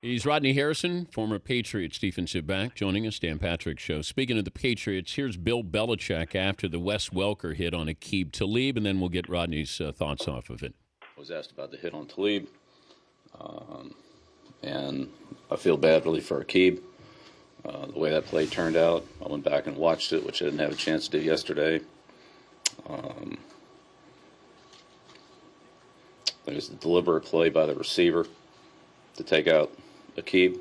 He's Rodney Harrison, former Patriots defensive back, joining us, Dan Patrick Show. Speaking of the Patriots, here's Bill Belichick after the Wes Welker hit on Aqib Talib, and then we'll get Rodney's thoughts off of it. I was asked about the hit on Talib, and I feel bad really for Aqib. The way that play turned out, I went back and watched it, which I didn't have a chance to do yesterday. It was a deliberate play by the receiver to take out Aqib.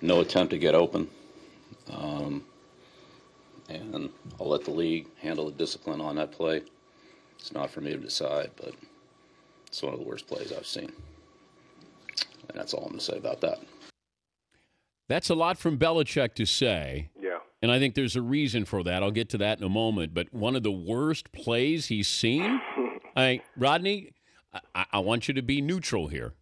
No attempt to get open. And I'll let the league handle the discipline on that play. It's not for me to decide, but it's one of the worst plays I've seen. And that's all I'm going to say about that. That's a lot from Belichick to say. Yeah. And I think there's a reason for that. I'll get to that in a moment. But one of the worst plays he's seen? Rodney, I want you to be neutral here.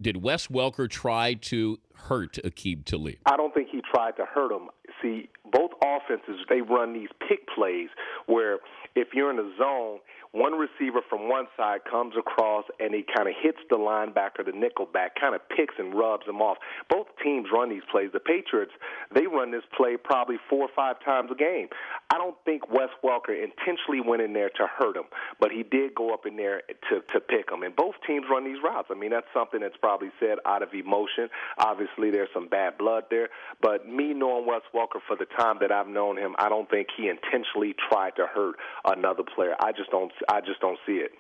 Did Wes Welker try to hurt Aqib Talib? I don't think he tried to hurt him. See, both offenses, they run these pick plays where if you're in a zone, one receiver from one side comes across and he kind of hits the linebacker, the nickelback, kind of picks and rubs him off. Both teams run these plays. The Patriots, they run this play probably 4 or 5 times a game. I don't think Wes Welker intentionally went in there to hurt him, but he did go up in there to pick him. And both teams run these routes. I mean, that's something that's probably said out of emotion. Obviously, there's some bad blood there. But me knowing Wes Welker for the time that I've known him, I don't think he intentionally tried to hurt another player. I just don't see it.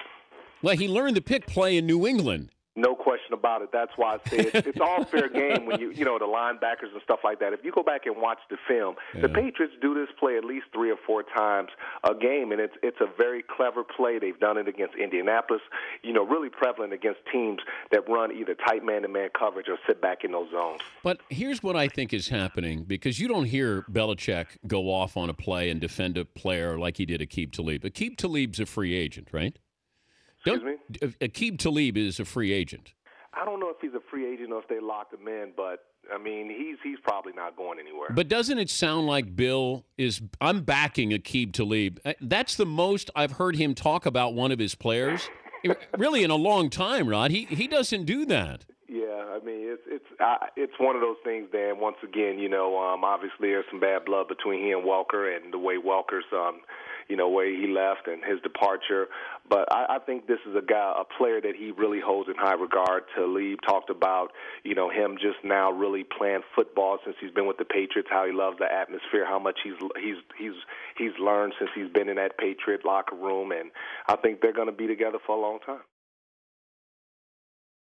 Well, he learned the pick play in New England. No question about it. That's why I say it's all fair game when you know, the linebackers and stuff like that. If you go back and watch the film, the Patriots do this play at least 3 or 4 times a game, and it's a very clever play. They've done it against Indianapolis, you know, really prevalent against teams that run either tight man-to-man coverage or sit back in those zones. But here's what I think is happening, because you don't hear Belichick go off on a play and defend a player like he did Aqib Talib. Aqib Talib's a free agent, right? Excuse me? Aqib Talib is a free agent. I don't know if he's a free agent or if they locked him in, but, I mean, he's probably not going anywhere. But doesn't it sound like Bill is – I'm backing Aqib Talib. That's the most I've heard him talk about one of his players, really in a long time, Rod. He doesn't do that. Yeah, I mean, it's one of those things, Dan. Once again, you know, obviously there's some bad blood between he and Welker and the way Welker's way he left and his departure. But I think this is a player that he really holds in high regard. Talib talked about, you know, him just now really playing football since he's been with the Patriots, how he loves the atmosphere, how much he's learned since he's been in that Patriot locker room, and I think they're going to be together for a long time.